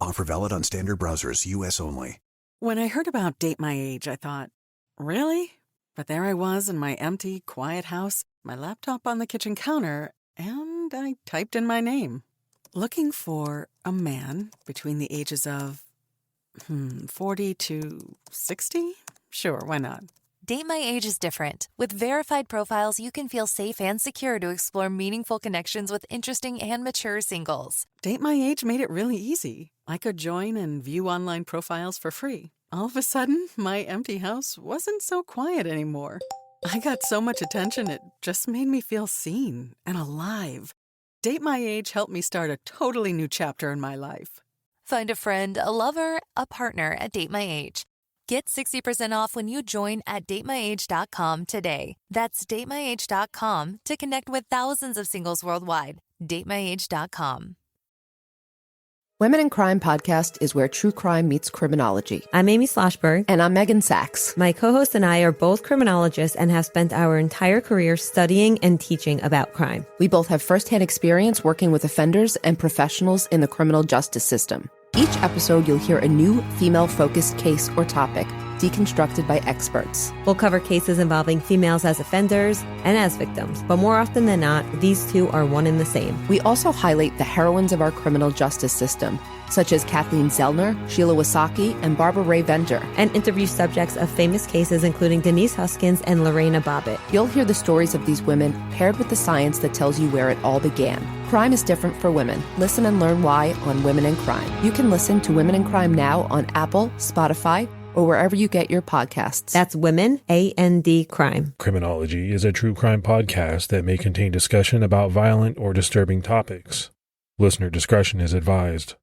Offer valid on standard browsers, U.S. only. When I heard about Date My Age, I thought, really? But there I was in my empty, quiet house, my laptop on the kitchen counter, and I typed in my name. Looking for a man between the ages of 40 to 60? Sure, why not? Date My Age is different. With verified profiles, you can feel safe and secure to explore meaningful connections with interesting and mature singles. Date My Age made it really easy. I could join and view online profiles for free. All of a sudden, my empty house wasn't so quiet anymore. I got so much attention, it just made me feel seen and alive. Date My Age helped me start a totally new chapter in my life. Find a friend, a lover, a partner at Date My Age. Get 60% off when you join at datemyage.com today. That's datemyage.com to connect with thousands of singles worldwide. datemyage.com. Women in Crime podcast is where true crime meets criminology. I'm Amy Sloshberg. And I'm Megan Sachs. My co-host and I are both criminologists and have spent our entire career studying and teaching about crime. We both have firsthand experience working with offenders and professionals in the criminal justice system. Each episode, you'll hear a new female-focused case or topic deconstructed by experts. We'll cover cases involving females as offenders and as victims, but more often than not, these two are one and the same. We also highlight the heroines of our criminal justice system, such as Kathleen Zellner, Sheila Wasaki, and Barbara Ray Vender. And interview subjects of famous cases including Denise Huskins and Lorena Bobbitt. You'll hear the stories of these women paired with the science that tells you where it all began. Crime is different for women. Listen and learn why on Women in Crime. You can listen to Women in Crime now on Apple, Spotify, or wherever you get your podcasts. That's Women, A-N-D, Crime. Criminology is a true crime podcast that may contain discussion about violent or disturbing topics. Listener discretion is advised.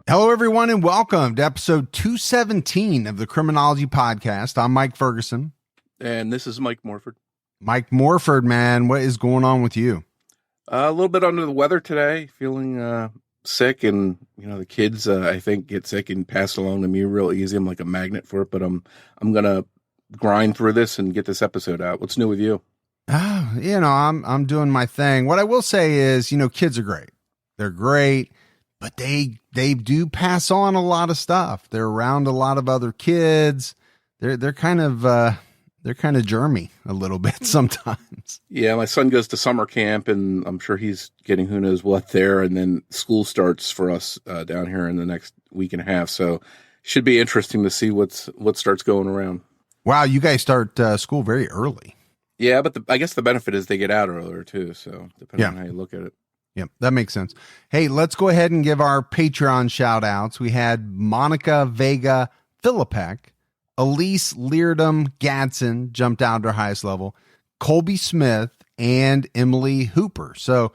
Hello, everyone, and welcome to episode 217 of the Criminology podcast. I'm Mike Ferguson. And this is Mike Morford. Mike Morford, man, what is going on with you? A little bit under the weather today, feeling sick, and the kids I think get sick and pass it along to me real easy. I'm like a magnet for it, but I'm gonna grind through this and get this episode out. What's new with you? I'm doing my thing. What I will say is, kids are great. They're great, but they do pass on a lot of stuff. They're around a lot of other kids. They're kind of germy a little bit sometimes. Yeah, my son goes to summer camp, and I'm sure he's getting who knows what there. And then school starts for us down here in the next week and a half. So should be interesting to see what starts going around. Wow, you guys start school very early. Yeah, but I guess the benefit is they get out earlier too. So depending on how you look at it. Yep, that makes sense. Hey, let's go ahead and give our Patreon shout outs. We had Monica Vega Philippek, Elise Leardom Gadsden jumped out to her highest level, Colby Smith, and Emily Hooper. So,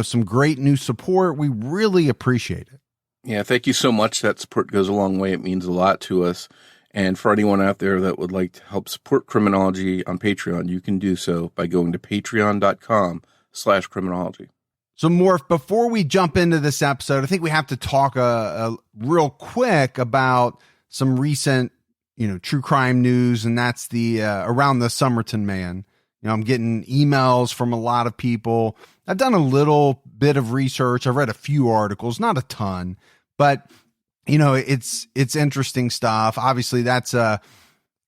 some great new support. We really appreciate it. Yeah, thank you so much. That support goes a long way. It means a lot to us. And for anyone out there that would like to help support Criminology on Patreon, you can do so by going to patreon.com/criminology. So, Morph, before we jump into this episode, I think we have to talk real quick about some recent, true crime news, and that's the around the Somerton man. I'm getting emails from a lot of people. I've done a little bit of research. I've read a few articles, not a ton, but it's interesting stuff. Obviously, that's a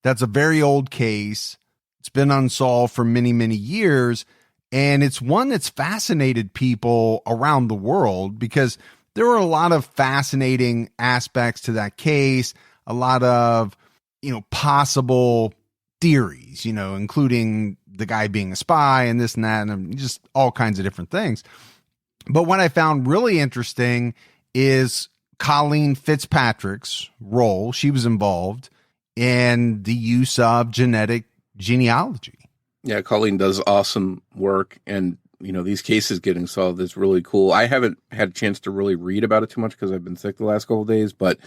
very old case. It's been unsolved for many, many years. And it's one that's fascinated people around the world because there were a lot of fascinating aspects to that case, a lot of, possible theories, including the guy being a spy and this and that, and just all kinds of different things. But what I found really interesting is Colleen Fitzpatrick's role. She was involved in the use of genetic genealogy. Yeah, Colleen does awesome work, and these cases getting solved is really cool. I haven't had a chance to really read about it too much because I've been sick the last couple of days, but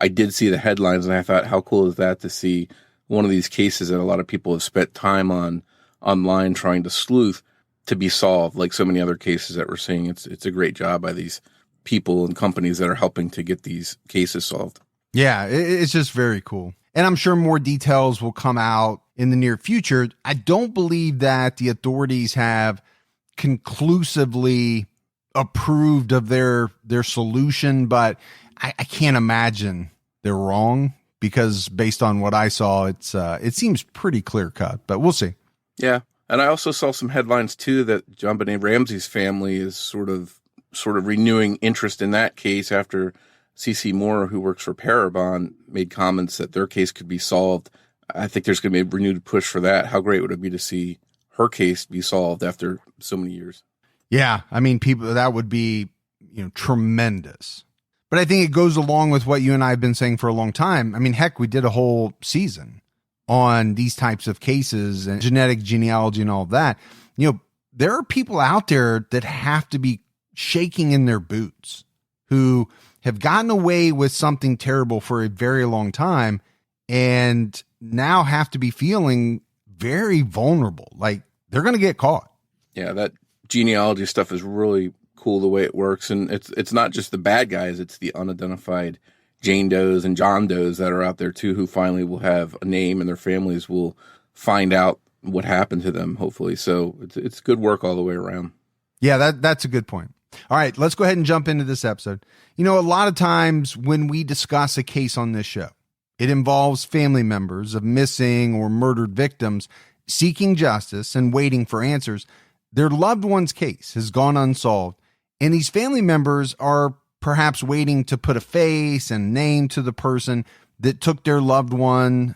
I did see the headlines, and I thought, how cool is that to see one of these cases that a lot of people have spent time on online trying to sleuth to be solved, like so many other cases that we're seeing. It's a great job by these people and companies that are helping to get these cases solved. Yeah, it's just very cool. And I'm sure more details will come out in the near future. I don't believe that the authorities have conclusively approved of their solution, but I can't imagine they're wrong, because based on what I saw, it seems pretty clear cut, but we'll see. Yeah. And I also saw some headlines too that JonBenet Ramsey's family is sort of renewing interest in that case after CeCe Moore, who works for Parabon, made comments that their case could be solved. I think there's going to be a renewed push for that. How great would it be to see her case be solved after so many years? Yeah, I mean, people, that would be, tremendous. But I think it goes along with what you and I have been saying for a long time. I mean, heck, we did a whole season on these types of cases and genetic genealogy and all of that. There are people out there that have to be shaking in their boots, who have gotten away with something terrible for a very long time and now have to be feeling very vulnerable. Like they're going to get caught. Yeah, that genealogy stuff is really cool the way it works. And it's not just the bad guys, it's the unidentified Jane Does and John Does that are out there too, who finally will have a name and their families will find out what happened to them, hopefully. So it's good work all the way around. Yeah, that's a good point. All right, let's go ahead and jump into this episode. A lot of times when we discuss a case on this show, it involves family members of missing or murdered victims seeking justice and waiting for answers. Their loved one's case has gone unsolved, and these family members are perhaps waiting to put a face and name to the person that took their loved one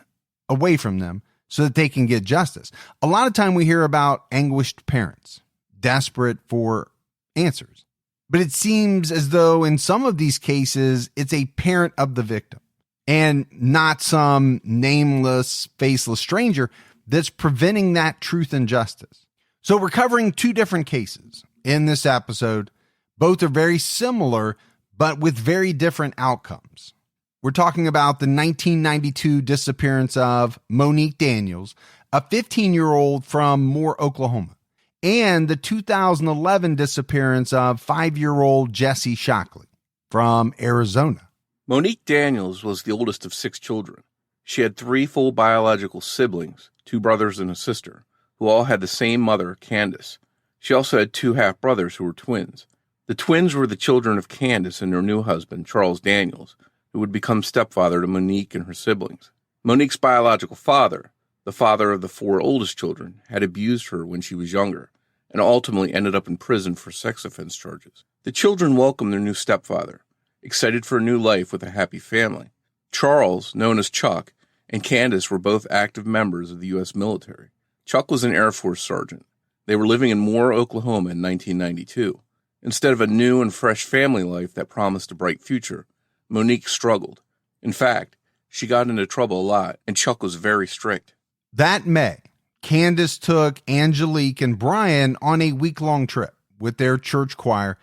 away from them so that they can get justice. A lot of time we hear about anguished parents desperate for answers. But it seems as though in some of these cases, it's a parent of the victim and not some nameless, faceless stranger that's preventing that truth and justice. So we're covering two different cases in this episode. Both are very similar, but with very different outcomes. We're talking about the 1992 disappearance of Monique Daniels, a 15-year-old from Moore, Oklahoma, and the 2011 disappearance of 5-year-old Jhessye Shockley from Arizona. Monique Daniels was the oldest of 6 children. She had 3 full biological siblings, 2 brothers and a sister, who all had the same mother, Candace. She also had 2 half-brothers who were twins. The twins were the children of Candace and her new husband, Charles Daniels, who would become stepfather to Monique and her siblings. Monique's biological father, the father of the 4 oldest children, had abused her when she was younger and ultimately ended up in prison for sex offense charges. The children welcomed their new stepfather, excited for a new life with a happy family. Charles, known as Chuck, and Candace were both active members of the U.S. military. Chuck was an Air Force sergeant. They were living in Moore, Oklahoma in 1992. Instead of a new and fresh family life that promised a bright future, Monique struggled. In fact, she got into trouble a lot, and Chuck was very strict. That May, Candace took Angelique and Brian on a week-long trip with their church choir.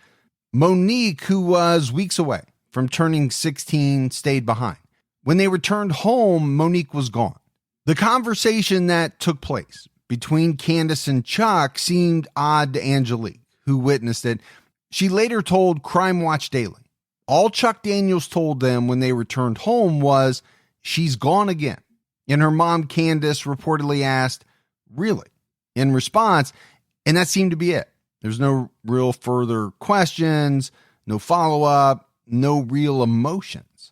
Monique, who was weeks away from turning 16, stayed behind. When they returned home, Monique was gone. The conversation that took place between Candace and Chuck seemed odd to Angelique, who witnessed it. She later told Crime Watch Daily, all Chuck Daniels told them when they returned home was, "She's gone again." And her mom, Candace, reportedly asked, "Really?" in response, and that seemed to be it. There's no real further questions, no follow-up, no real emotions.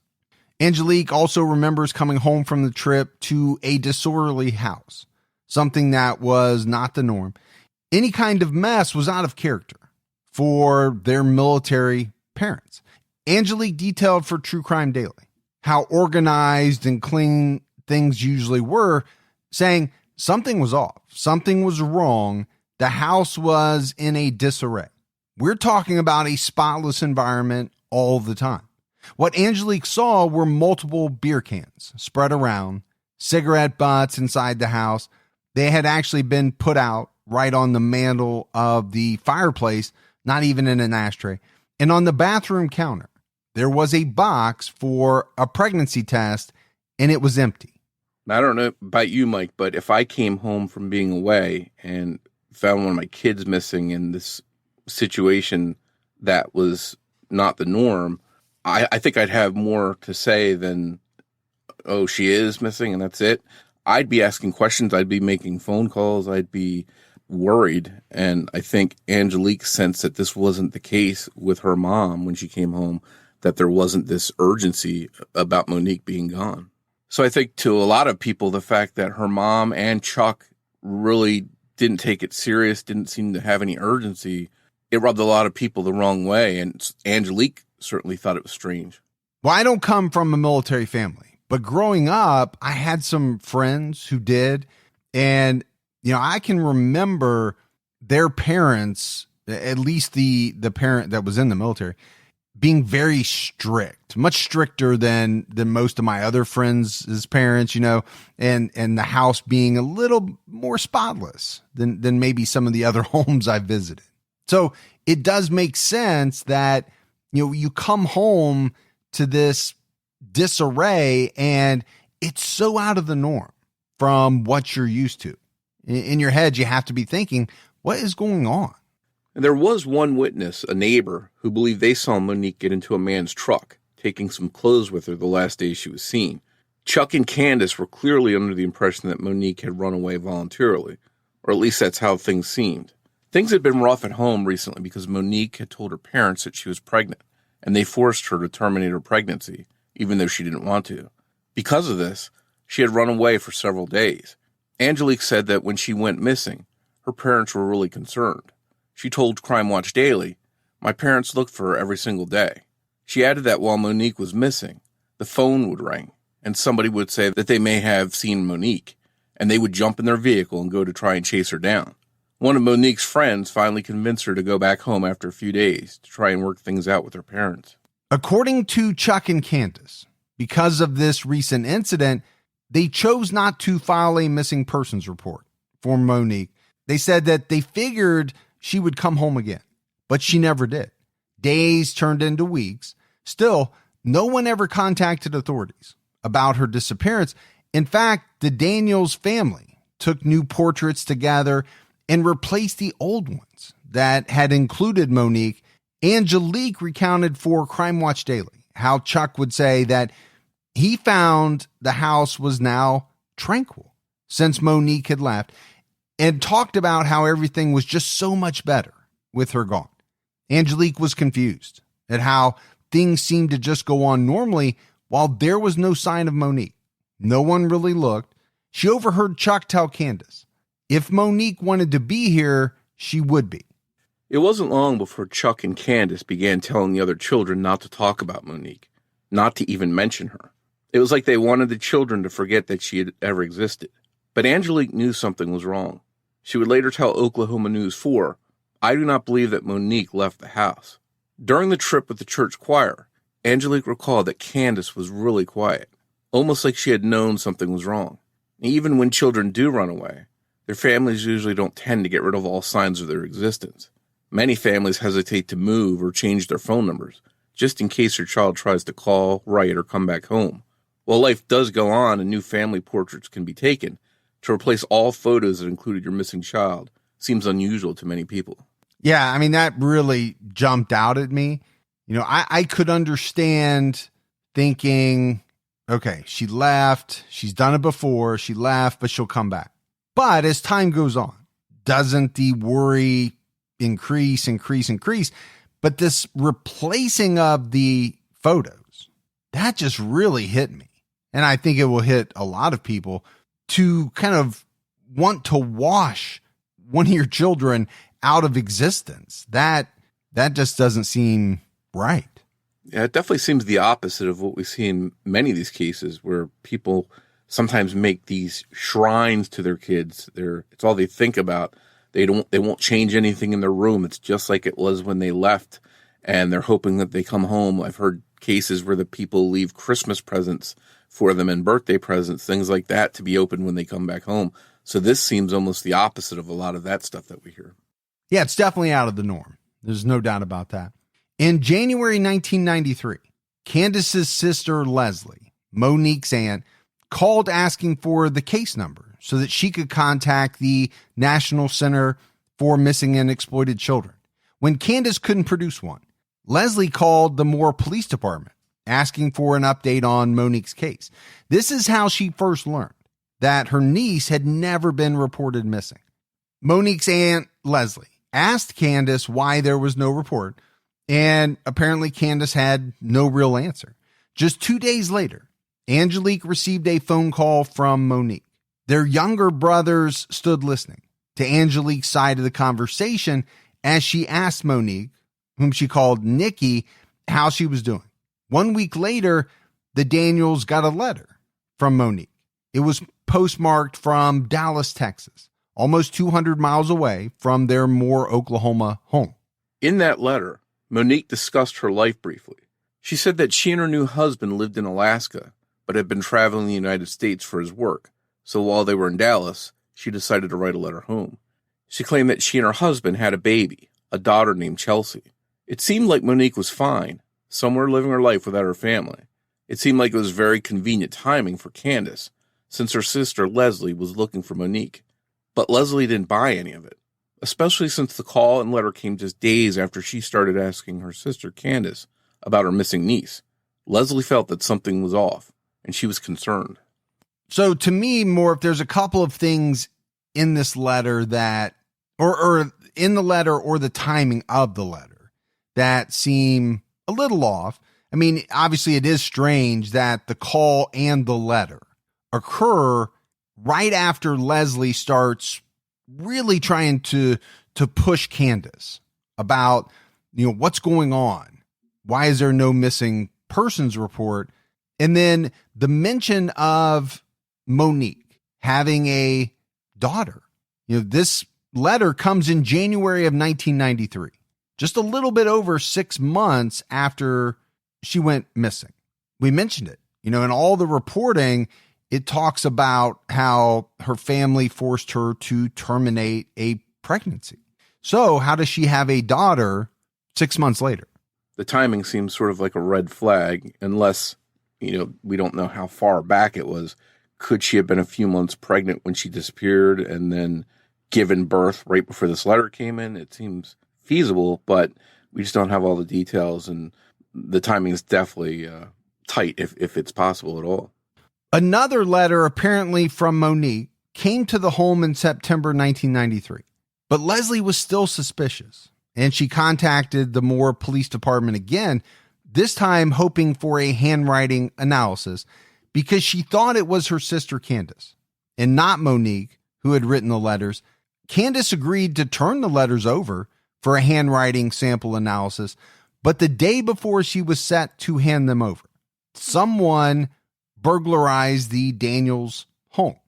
Angelique also remembers coming home from the trip to a disorderly house, something that was not the norm. Any kind of mess was out of character for their military parents. Angelique detailed for True Crime Daily how organized and clean things usually were, saying something was off, something was wrong, the house was in a disarray. We're talking about a spotless environment all the time. What Angelique saw were multiple beer cans spread around, cigarette butts inside the house. They had actually been put out right on the mantle of the fireplace, not even in an ashtray. And on the bathroom counter, there was a box for a pregnancy test and it was empty. I don't know about you, Mike, but if I came home from being away and found one of my kids missing in this situation that was not the norm, I think I'd have more to say than, oh, she is missing and that's it. I'd be asking questions. I'd be making phone calls. I'd be worried. And I think Angelique sensed that this wasn't the case with her mom when she came home, that there wasn't this urgency about Monique being gone. So I think to a lot of people, the fact that her mom and Chuck really didn't take it serious, didn't seem to have any urgency, it rubbed a lot of people the wrong way. And Angelique certainly thought it was strange. Well, I don't come from a military family, but growing up, I had some friends who did. And, I can remember their parents, at least the parent that was in the military, being very strict, much stricter than most of my other friends' parents, and the house being a little more spotless than maybe some of the other homes I visited. So it does make sense that, you come home to this disarray and it's so out of the norm from what you're used to. In your head, you have to be thinking, what is going on? And there was one witness, a neighbor, who believed they saw Monique get into a man's truck, taking some clothes with her the last day she was seen. Chuck and Candace were clearly under the impression that Monique had run away voluntarily, or at least that's how things seemed. Things had been rough at home recently because Monique had told her parents that she was pregnant, and they forced her to terminate her pregnancy, even though she didn't want to. Because of this, she had run away for several days. Angelique said that when she went missing, her parents were really concerned. She told Crime Watch Daily, "My parents looked for her every single day." She added that while Monique was missing, the phone would ring, and somebody would say that they may have seen Monique, and they would jump in their vehicle and go to try and chase her down. One of Monique's friends finally convinced her to go back home after a few days to try and work things out with her parents. According to Chuck and Candace, because of this recent incident, they chose not to file a missing persons report for Monique. They said that they figured she would come home again, but she never did. Days turned into weeks. Still, no one ever contacted authorities about her disappearance. In fact, the Daniels family took new portraits together and replaced the old ones that had included Monique. Angelique recounted for Crime Watch Daily how Chuck would say that he found the house was now tranquil since Monique had left, and talked about how everything was just so much better with her gone. Angelique was confused at how things seemed to just go on normally while there was no sign of Monique. No one really looked. She overheard Chuck tell Candace, if Monique wanted to be here, she would be. It wasn't long before Chuck and Candace began telling the other children not to talk about Monique, not to even mention her. It was like they wanted the children to forget that she had ever existed. But Angelique knew something was wrong. She would later tell Oklahoma News 4, "I do not believe that Monique left the house." During the trip with the church choir, Angelique recalled that Candace was really quiet, almost like she had known something was wrong. Even when children do run away, their families usually don't tend to get rid of all signs of their existence. Many families hesitate to move or change their phone numbers, just in case their child tries to call, write, or come back home. While life does go on and new family portraits can be taken, to replace all photos that included your missing child seems unusual to many people. Yeah, I mean, that really jumped out at me. I could understand thinking, okay, she left, she's done it before, she left, but she'll come back. But as time goes on, doesn't the worry increase? But this replacing of the photos, that just really hit me. And I think it will hit a lot of people to kind of want to wash one of your children out of existence. That just doesn't seem right. Yeah, it definitely seems the opposite of what we see in many of these cases where people sometimes make these shrines to their kids. It's all they think about. They won't change anything in their room. It's just like it was when they left, and they're hoping that they come home. I've heard cases where the people leave Christmas presents for them and birthday presents, things like that, to be opened when they come back home. So this seems almost the opposite of a lot of that stuff that we hear. Yeah, it's definitely out of the norm. There's no doubt about that. In January 1993, Candace's sister, Leslie, Monique's aunt, called asking for the case number so that she could contact the National Center for Missing and Exploited Children. When Candace couldn't produce one, Leslie called the Moore Police Department asking for an update on Monique's case. This is how she first learned that her niece had never been reported missing. Monique's aunt, Leslie, asked Candace why there was no report, and apparently Candace had no real answer. Just 2 days later, Angelique received a phone call from Monique. Their younger brothers stood listening to Angelique's side of the conversation as she asked Monique, whom she called Nikki, how she was doing. 1 week later, the Daniels got a letter from Monique. It was postmarked from Dallas, Texas, almost 200 miles away from their Moore, Oklahoma home. In that letter, Monique discussed her life briefly. She said that she and her new husband lived in Alaska, but had been traveling the United States for his work. So while they were in Dallas, she decided to write a letter home. She claimed that she and her husband had a baby, a daughter named Jhessye. It seemed like Monique was fine, somewhere living her life without her family. It seemed like it was very convenient timing for Candace, since her sister Leslie was looking for Monique. But Leslie didn't buy any of it, especially since the call and letter came just days after she started asking her sister Candace about her missing niece. Leslie felt that something was off, and she was concerned. So to me, Morf, there's a couple of things in this letter that, or in the letter or the timing of the letter that seem a little off. I mean, obviously it is strange that the call and the letter occur right after Leslie starts really trying to push Candace about, what's going on? Why is there no missing persons report? And then the mention of Monique having a daughter. This letter comes in January of 1993, just a little bit over 6 months after she went missing. We mentioned it, in all the reporting, it talks about how her family forced her to terminate a pregnancy. So how does she have a daughter 6 months later? The timing seems sort of like a red flag, unless, we don't know how far back it was. Could she have been a few months pregnant when she disappeared and then given birth right before this letter came in? It seems feasible, but we just don't have all the details, and the timing is definitely tight if it's possible at all. Another letter, apparently from Monique, came to the home in September 1993, but Leslie was still suspicious, and she contacted the Moore Police Department again, this time hoping for a handwriting analysis because she thought it was her sister Candace and not Monique who had written the letters. Candace agreed to turn the letters over for a handwriting sample analysis, but the day before she was set to hand them over, someone burglarized the Daniels home.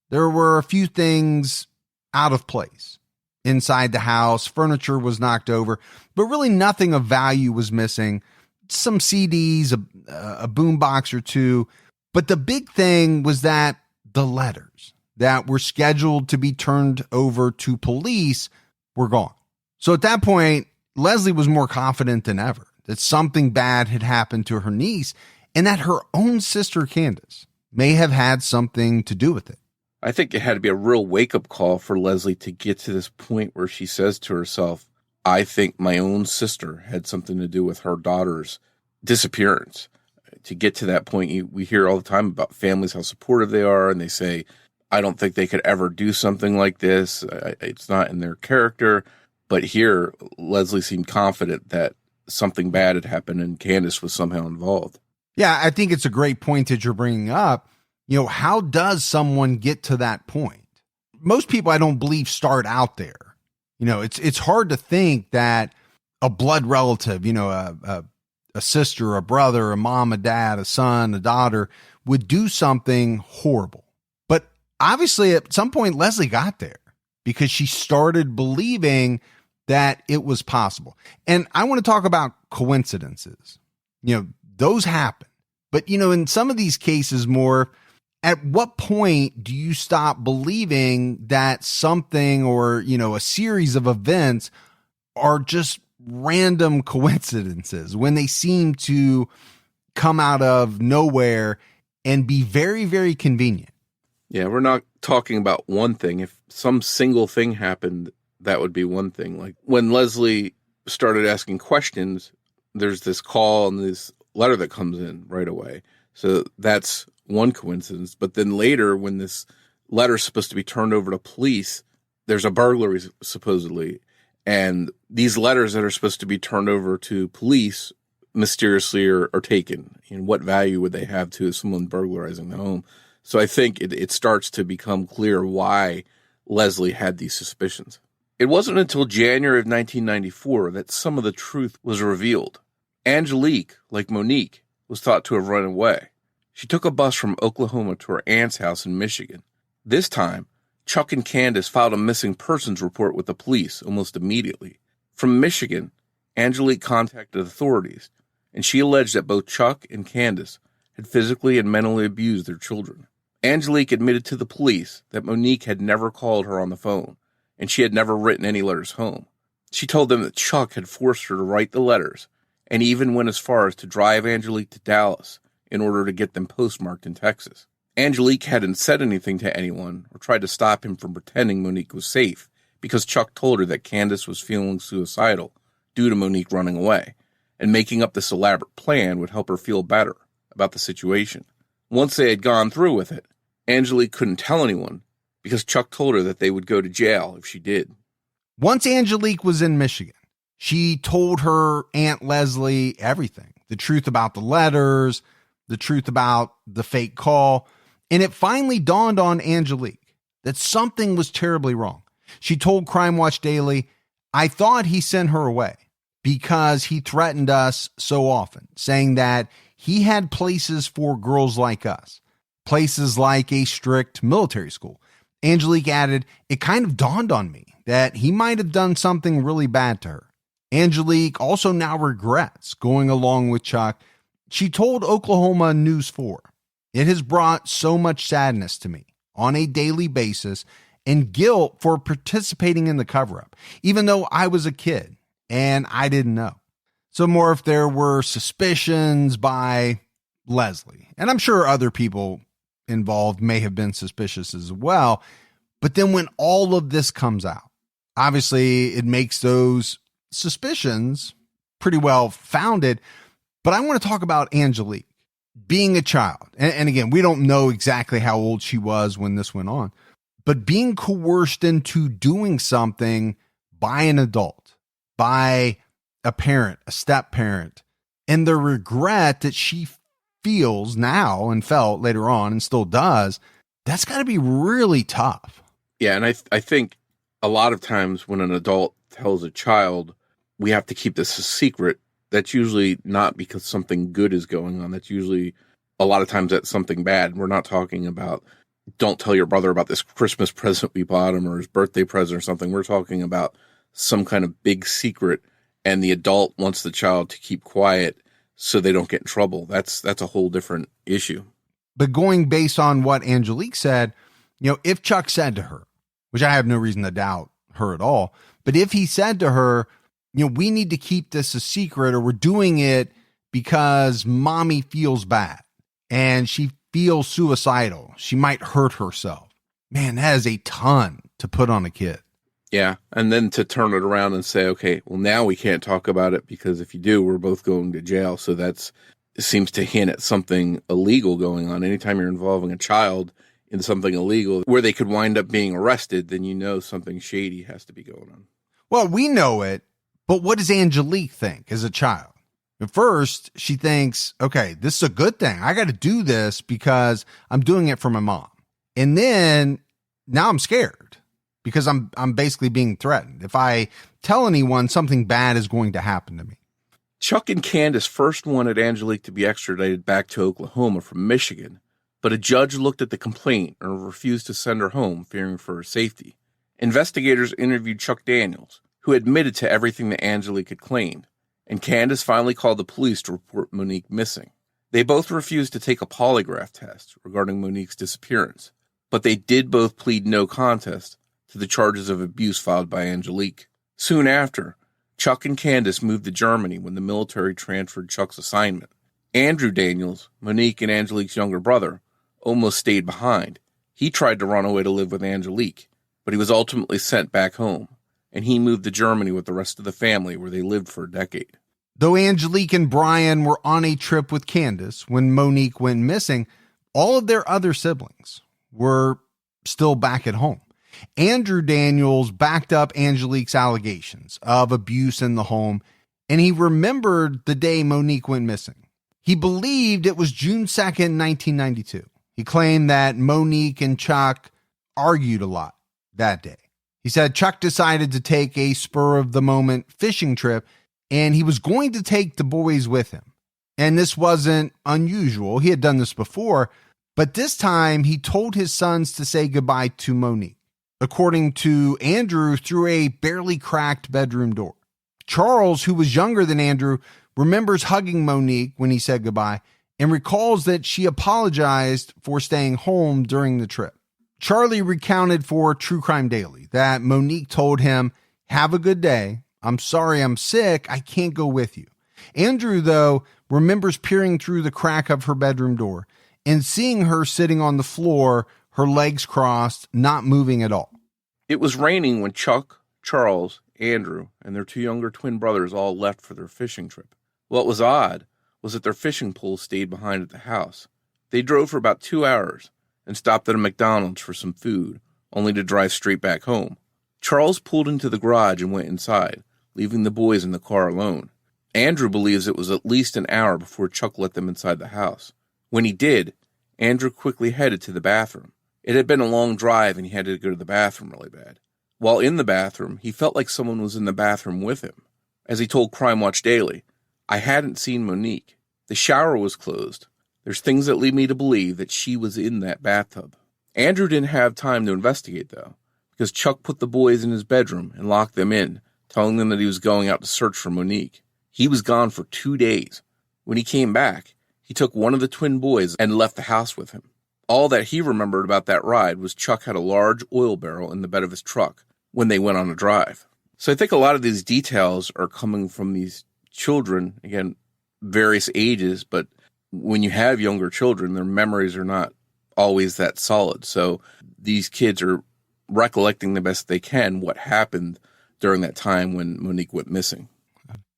There were a few things out of place inside the house. Furniture was knocked over, but really nothing of value was missing. Some CDs, a boombox or two. But the big thing was that the letters that were scheduled to be turned over to police were gone. So at that point, Leslie was more confident than ever that something bad had happened to her niece and that her own sister Candace may have had something to do with it. I think it had to be a real wake-up call for Leslie to get to this point where she says to herself, I think my own sister had something to do with her daughter's disappearance. To get to that point, we hear all the time about families, how supportive they are, and they say, I don't think they could ever do something like this. It's not in their character. But here, Leslie seemed confident that something bad had happened and Candace was somehow involved. Yeah, I think it's a great point that you're bringing up. How does someone get to that point? Most people, I don't believe, start out there. It's hard to think that a blood relative, a sister, a brother, a mom, a dad, a son, a daughter would do something horrible. But obviously at some point, Leslie got there because she started believing that it was possible. And I want to talk about coincidences. Those happen. But, in some of these cases, more, at what point do you stop believing that something or, a series of events are just random coincidences when they seem to come out of nowhere and be very, very convenient. Yeah, we're not talking about one thing. If some single thing happened, that would be one thing. Like when Leslie started asking questions, there's this call and this letter that comes in right away. So that's one coincidence. But then later, when this letter is supposed to be turned over to police, there's a burglary supposedly. And these letters that are supposed to be turned over to police mysteriously are taken. And what value would they have to someone burglarizing the home? So I think it starts to become clear why Leslie had these suspicions. It wasn't until January of 1994 that some of the truth was revealed. Angelique, like Monique, was thought to have run away. She took a bus from Oklahoma to her aunt's house in Michigan. This time, Chuck and Candace filed a missing persons report with the police almost immediately. From Michigan, Angelique contacted authorities, and she alleged that both Chuck and Candace had physically and mentally abused their children. Angelique admitted to the police that Monique had never called her on the phone, and she had never written any letters home. She told them that Chuck had forced her to write the letters, and even went as far as to drive Angelique to Dallas in order to get them postmarked in Texas. Angelique hadn't said anything to anyone or tried to stop him from pretending Monique was safe because Chuck told her that Candace was feeling suicidal due to Monique running away, and making up this elaborate plan would help her feel better about the situation. Once they had gone through with it, Angelique couldn't tell anyone because Chuck told her that they would go to jail if she did. Once Angelique was in Michigan, she told her Aunt Leslie everything. The truth about the letters, the truth about the fake call. And it finally dawned on Angelique that something was terribly wrong. She told Crime Watch Daily, "I thought he sent her away because he threatened us so often, saying that he had places for girls like us, places like a strict military school." Angelique added, "It kind of dawned on me that he might have done something really bad to her." Angelique also now regrets going along with Chuck. She told Oklahoma News 4, "It has brought so much sadness to me on a daily basis and guilt for participating in the cover-up, even though I was a kid and I didn't know." So more if there were suspicions by Leslie, and I'm sure other people involved may have been suspicious as well. But then when all of this comes out, obviously it makes those suspicions pretty well founded. But I want to talk about Angelique being a child. And again, we don't know exactly how old she was when this went on, but being coerced into doing something by an adult, by a parent, a step parent, and the regret that she feels now and felt later on and still does, that's got to be really tough. Yeah, and I think a lot of times when an adult tells a child, we have to keep this a secret, that's usually not because something good is going on. That's usually, a lot of times, that's something bad. We're not talking about, don't tell your brother about this Christmas present we bought him or his birthday present or something. We're talking about some kind of big secret, and the adult wants the child to keep quiet so they don't get in trouble. That's a whole different issue. But going based on what Angelique said, if Chuck said to her, which I have no reason to doubt her at all, but if he said to her, we need to keep this a secret, or we're doing it because mommy feels bad and she feels suicidal, she might hurt herself. Man, that is a ton to put on a kid. Yeah, and then to turn it around and say, okay, well, now we can't talk about it because if you do, we're both going to jail. So it seems to hint at something illegal going on. Anytime you're involving a child in something illegal where they could wind up being arrested, then something shady has to be going on. Well, we know it, but what does Angelique think as a child? At first, she thinks, okay, this is a good thing. I got to do this because I'm doing it for my mom. And then now I'm scared because I'm basically being threatened. If I tell anyone, something bad is going to happen to me. Chuck and Candace first wanted Angelique to be extradited back to Oklahoma from Michigan, but a judge looked at the complaint and refused to send her home, fearing for her safety. Investigators interviewed Chuck Daniels, who admitted to everything that Angelique had claimed, and Candace finally called the police to report Monique missing. They both refused to take a polygraph test regarding Monique's disappearance, but they did both plead no contest to the charges of abuse filed by Angelique. Soon after, Chuck and Candace moved to Germany when the military transferred Chuck's assignment. Andrew Daniels, Monique and Angelique's younger brother, almost stayed behind. He tried to run away to live with Angelique, but he was ultimately sent back home, and he moved to Germany with the rest of the family, where they lived for a decade. Though Angelique and Brian were on a trip with Candace when Monique went missing, all of their other siblings were still back at home. Andrew Daniels backed up Angelique's allegations of abuse in the home, and he remembered the day Monique went missing. He believed it was June 2nd, 1992. He claimed that Monique and Chuck argued a lot that day. He said Chuck decided to take a spur-of-the-moment fishing trip, and he was going to take the boys with him. And this wasn't unusual. He had done this before, but this time he told his sons to say goodbye to Monique, according to Andrew, through a barely cracked bedroom door. Charles, who was younger than Andrew, remembers hugging Monique when he said goodbye and recalls that she apologized for staying home during the trip. Charlie recounted for True Crime Daily that Monique told him, "Have a good day. I'm sorry I'm sick. I can't go with you." Andrew, though, remembers peering through the crack of her bedroom door and seeing her sitting on the floor, her legs crossed, not moving at all. It was raining when Chuck, Charles, Andrew, and their two younger twin brothers all left for their fishing trip. What was odd was that their fishing pole stayed behind at the house. They drove for about 2 hours and stopped at a McDonald's for some food, only to drive straight back home. Charles pulled into the garage and went inside, leaving the boys in the car alone. Andrew believes it was at least an hour before Chuck let them inside the house. When he did, Andrew quickly headed to the bathroom. It had been a long drive and he had to go to the bathroom really bad. While in the bathroom, he felt like someone was in the bathroom with him. As he told Crime Watch Daily, "I hadn't seen Monique. The shower was closed. There's things that lead me to believe that she was in that bathtub." Andrew didn't have time to investigate, though, because Chuck put the boys in his bedroom and locked them in, telling them that he was going out to search for Monique. He was gone for 2 days. When he came back, he took one of the twin boys and left the house with him. All that he remembered about that ride was Chuck had a large oil barrel in the bed of his truck when they went on a drive. So I think a lot of these details are coming from these children, again, various ages, but when you have younger children, their memories are not always that solid. So these kids are recollecting the best they can what happened during that time when Monique went missing.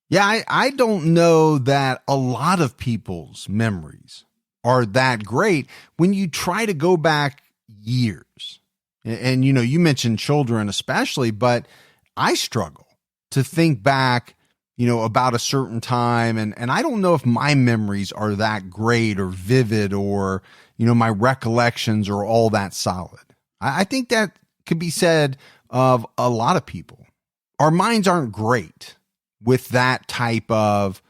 Yeah, I don't know that a lot of people's memories are that great when you try to go back years. And, you mentioned children especially, but I struggle to think back, about a certain time. And I don't know if my memories are that great or vivid or, my recollections are all that solid. I think that could be said of a lot of people. Our minds aren't great with that type of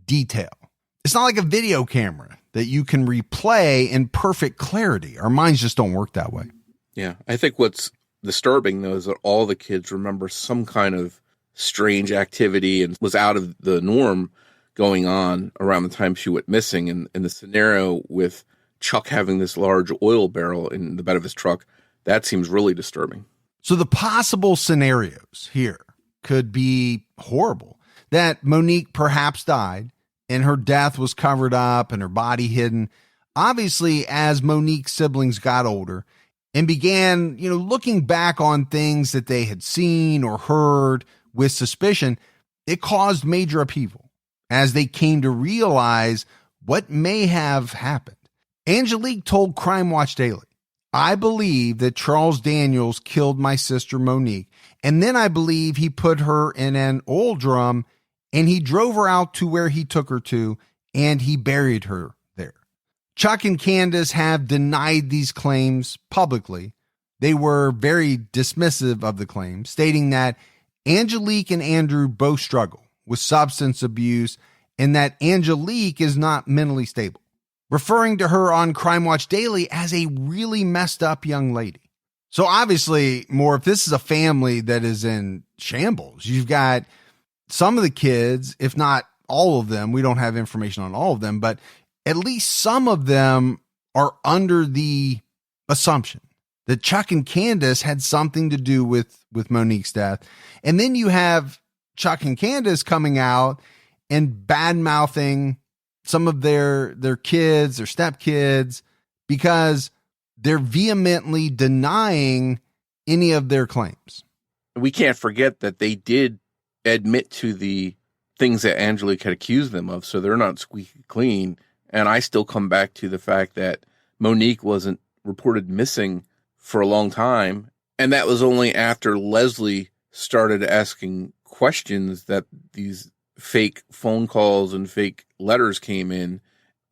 detail. It's not like a video camera that you can replay in perfect clarity. Our minds just don't work that way. Yeah, I think what's disturbing, though, is that all the kids remember some kind of strange activity and was out of the norm going on around the time she went missing. And the scenario with Chuck having this large oil barrel in the bed of his truck, that seems really disturbing. So the possible scenarios here could be horrible. That Monique perhaps died and her death was covered up and her body hidden. Obviously, as Monique's siblings got older and began, looking back on things that they had seen or heard with suspicion, it caused major upheaval as they came to realize what may have happened. Angelique told Crime Watch Daily, "I believe that Charles Daniels killed my sister Monique, and then I believe he put her in an oil drum and he drove her out to where he took her to, and he buried her there." Chuck and Candace have denied these claims publicly. They were very dismissive of the claims, stating that Angelique and Andrew both struggle with substance abuse and that Angelique is not mentally stable, referring to her on Crime Watch Daily as a really messed up young lady. So obviously, Morf, this is a family that is in shambles. You've got some of the kids, if not all of them, we don't have information on all of them, but at least some of them are under the assumption that Chuck and Candace had something to do with Monique's death. And then you have Chuck and Candace coming out and bad-mouthing some of their kids, their stepkids, because they're vehemently denying any of their claims. We can't forget that they did admit to the things that Angelique had accused them of, so they're not squeaky clean. And I still come back to the fact that Monique wasn't reported missing for a long time, and that was only after Leslie started asking questions that these fake phone calls and fake letters came in,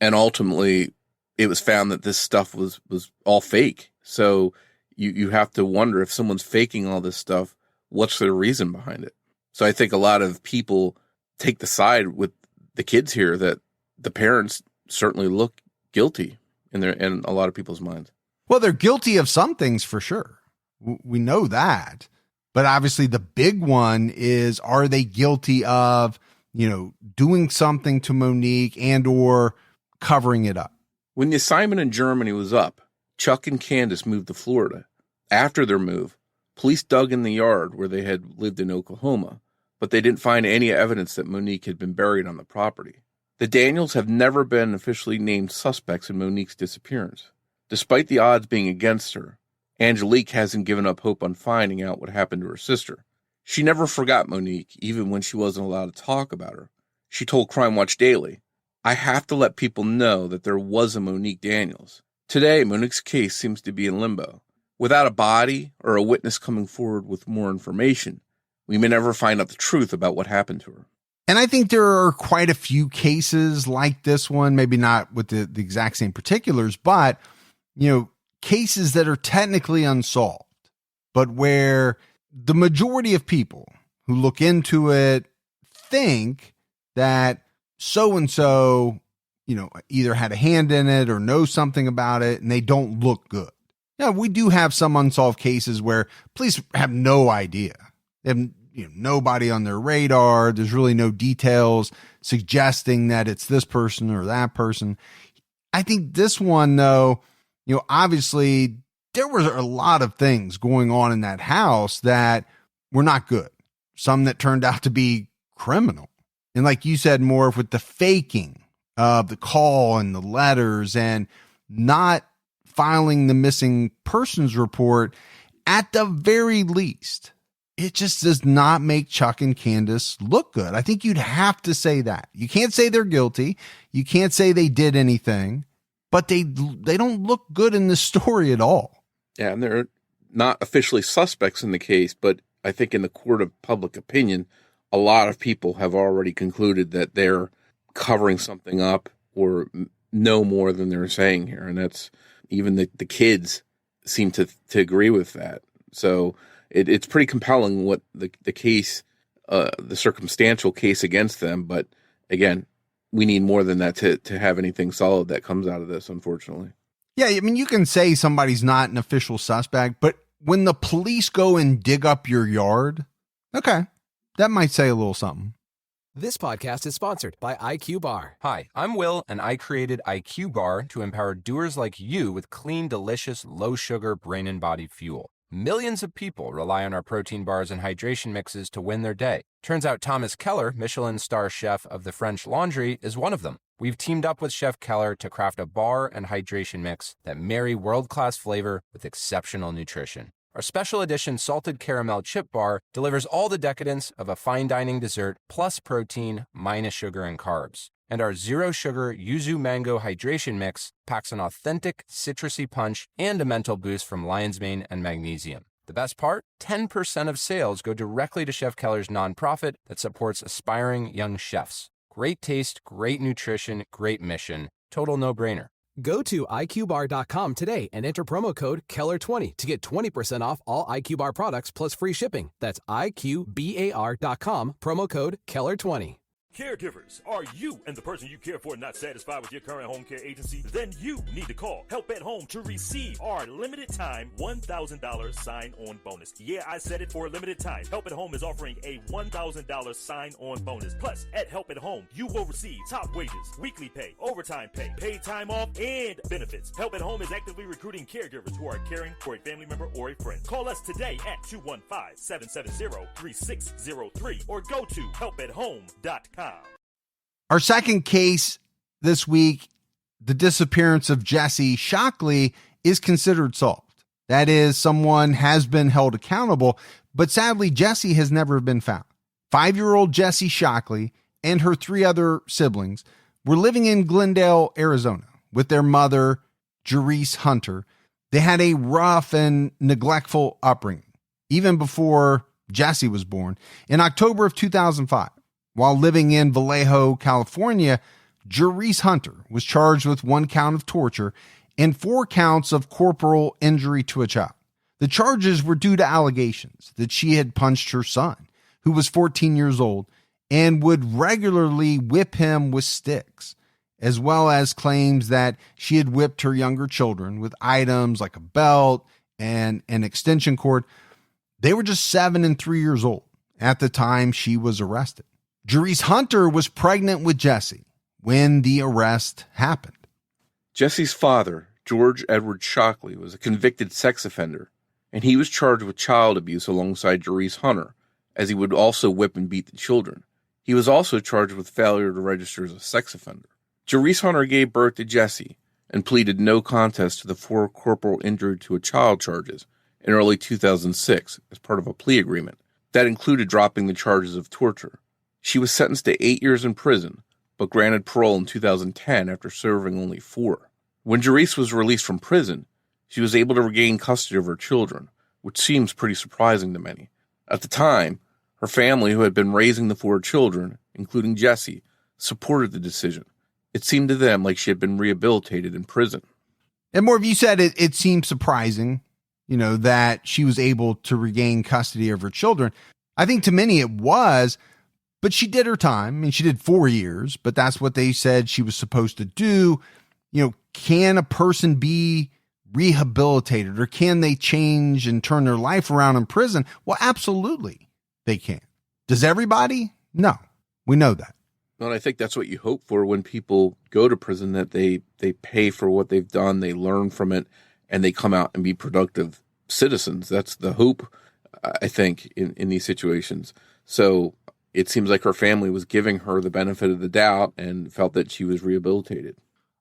and ultimately it was found that this stuff was all fake. So you have to wonder, if someone's faking all this stuff, what's their reason behind it? So I think a lot of people take the side with the kids here, that the parents certainly look guilty in a lot of people's minds. Well, they're guilty of some things for sure. We know that. But obviously the big one is, are they guilty of, doing something to Monique and or covering it up? When the assignment in Germany was up, Chuck and Candace moved to Florida. After their move, police dug in the yard where they had lived in Oklahoma, but they didn't find any evidence that Monique had been buried on the property. The Daniels have never been officially named suspects in Monique's disappearance. Despite the odds being against her, Angelique hasn't given up hope on finding out what happened to her sister. She never forgot Monique, even when she wasn't allowed to talk about her. She told Crime Watch Daily, "I have to let people know that there was a Monique Daniels." Today, Monique's case seems to be in limbo. Without a body or a witness coming forward with more information, we may never find out the truth about what happened to her. And I think there are quite a few cases like this one, maybe not with the exact same particulars, but, cases that are technically unsolved, but where the majority of people who look into it think that so-and-so, either had a hand in it or know something about it, and they don't look good. Now, we do have some unsolved cases where police have no idea. They have nobody on their radar. There's really no details suggesting that it's this person or that person. I think this one, though, obviously there were a lot of things going on in that house that were not good. Some that turned out to be criminal. And like you said, Morf, with the faking of the call and the letters and not filing the missing persons report, at the very least, it just does not make Chuck and Candace look good. I think you'd have to say that. You can't say they're guilty. You can't say they did anything, but they don't look good in this story at all. Yeah, and they're not officially suspects in the case, but I think in the court of public opinion, a lot of people have already concluded that they're covering something up or know more than they're saying here. And that's even the kids seem to agree with that. So it's pretty compelling what the case, the circumstantial case against them. But again, we need more than that to have anything solid that comes out of this, unfortunately. Yeah, I mean, you can say somebody's not an official suspect, but when the police go and dig up your yard, okay, that might say a little something. This podcast is sponsored by IQ Bar. Hi, I'm Will, and I created IQ Bar to empower doers like you with clean, delicious, low-sugar brain and body fuel. Millions of people rely on our protein bars and hydration mixes to win their day. Turns out Thomas Keller, Michelin star chef of the French Laundry, is one of them. We've teamed up with Chef Keller to craft a bar and hydration mix that marry world-class flavor with exceptional nutrition. Our special edition salted caramel chip bar delivers all the decadence of a fine dining dessert plus protein minus sugar and carbs. And our zero sugar yuzu mango hydration mix packs an authentic citrusy punch and a mental boost from lion's mane and magnesium. The best part? 10% of sales go directly to Chef Keller's nonprofit that supports aspiring young chefs. Great taste, great nutrition, great mission. Total no-brainer. Go to IQBar.com today and enter promo code KELLER20 to get 20% off all IQ Bar products plus free shipping. That's IQBAR.com, promo code KELLER20. Caregivers, are you and the person you care for not satisfied with your current home care agency? Then you need to call Help at Home to receive our limited time $1,000 sign-on bonus. Yeah, I said it, for a limited time. Help at Home is offering a $1,000 sign-on bonus. Plus, at Help at Home, you will receive top wages, weekly pay, overtime pay, paid time off, and benefits. Help at Home is actively recruiting caregivers who are caring for a family member or a friend. Call us today at 215-770-3603 or go to helpathome.com. Our second case this week, the disappearance of Jhessye Shockley is considered solved. That is, someone has been held accountable, but sadly, Jhessye has never been found. 5-year-old Jhessye Shockley and her 3 other siblings were living in Glendale, Arizona, with their mother, Jhessye Hunter. They had a rough and neglectful upbringing, even before Jhessye was born. In October of 2005, while living in Vallejo, California, Jhessye Hunter was charged with 1 count of torture and 4 counts of corporal injury to a child. The charges were due to allegations that she had punched her son, who was 14 years old, and would regularly whip him with sticks, as well as claims that she had whipped her younger children with items like a belt and an extension cord. They were just 7 and 3 years old at the time she was arrested. Jhessye Hunter was pregnant with Jhessye when the arrest happened. Jhessye's father, George Edward Shockley, was a convicted sex offender, and he was charged with child abuse alongside Jhessye Hunter, as he would also whip and beat the children. He was also charged with failure to register as a sex offender. Jhessye Hunter gave birth to Jhessye and pleaded no contest to the 4 corporal injury to a child charges in early 2006 as part of a plea agreement that included dropping the charges of torture. She was sentenced to 8 years in prison, but granted parole in 2010 after serving only 4. When Jhessye was released from prison, she was able to regain custody of her children, which seems pretty surprising to many. At the time, her family, who had been raising the 4 children, including Jhessye, supported the decision. It seemed to them like she had been rehabilitated in prison. And Morf, you said it seemed surprising, that she was able to regain custody of her children. I think to many it was, but she did her time. I mean, she did 4 years, but that's what they said she was supposed to do. Can a person be rehabilitated, or can they change and turn their life around in prison? Well, absolutely they can. Does everybody? No, we know that. Well, I think that's what you hope for when people go to prison, that they pay for what they've done, they learn from it, and they come out and be productive citizens. That's the hope, I think, in these situations. So it seems like her family was giving her the benefit of the doubt and felt that she was rehabilitated.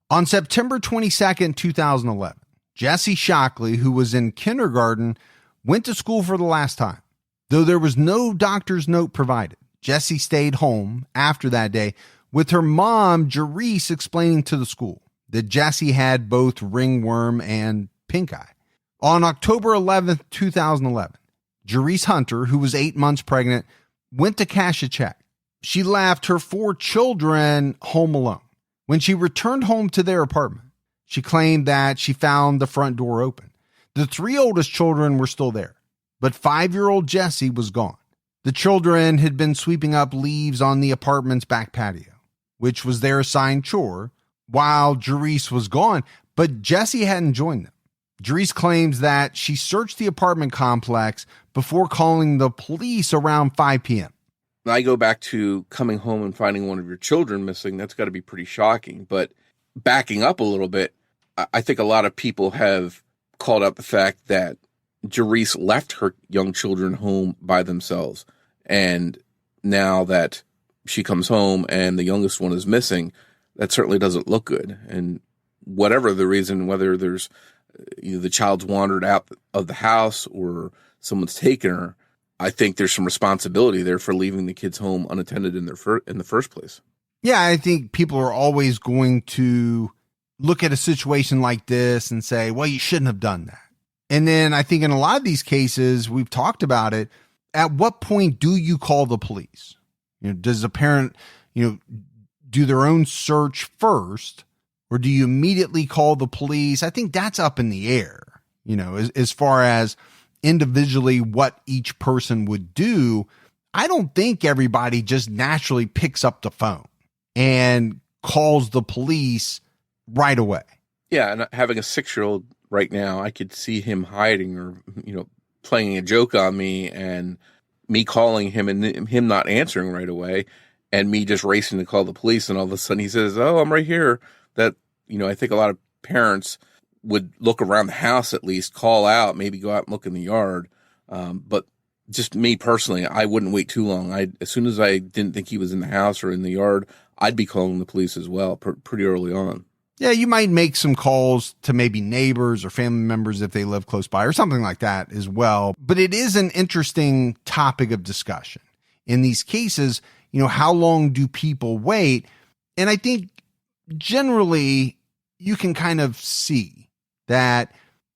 On September 22nd, 2011, Jhessye Shockley, who was in kindergarten, went to school for the last time. Though there was no doctor's note provided, Jhessye stayed home after that day with her mom, Jhessye, explaining to the school that Jhessye had both ringworm and pink eye. On October 11th, 2011, Jhessye Hunter, who was 8 months pregnant, went to cash a check. She left her 4 children home alone. When she returned home to their apartment, she claimed that she found the front door open. The 3 oldest children were still there, but 5-year-old Jhessye was gone. The children had been sweeping up leaves on the apartment's back patio, which was their assigned chore, while Jhessye was gone, but Jhessye hadn't joined them. Jhessye claims that she searched the apartment complex before calling the police around 5 p.m. I go back to coming home and finding one of your children missing. That's got to be pretty shocking. But backing up a little bit, I think a lot of people have called out the fact that Jhessye left her young children home by themselves. And now that she comes home and the youngest one is missing, that certainly doesn't look good. And whatever the reason, whether there's the child's wandered out of the house or someone's taken her, I think there's some responsibility there for leaving the kids home unattended in the first place. Yeah, I think people are always going to look at a situation like this and say, well, you shouldn't have done that. And then I think in a lot of these cases, we've talked about it. At what point do you call the police? Does a parent, do their own search first, or do you immediately call the police? I think that's up in the air, as far as individually what each person would do. I don't think everybody just naturally picks up the phone and calls the police right away. Yeah, and having a 6-year-old right now, I could see him hiding or, playing a joke on me, and me calling him and him not answering right away, and me just racing to call the police, and all of a sudden he says, oh, I'm right here. That, I think a lot of parents would look around the house, at least call out, maybe go out and look in the yard. But just me personally, I wouldn't wait too long. As soon as I didn't think he was in the house or in the yard, I'd be calling the police as well pretty early on. Yeah, you might make some calls to maybe neighbors or family members if they live close by or something like that as well. But it is an interesting topic of discussion. In these cases, how long do people wait? And I think generally you can kind of see that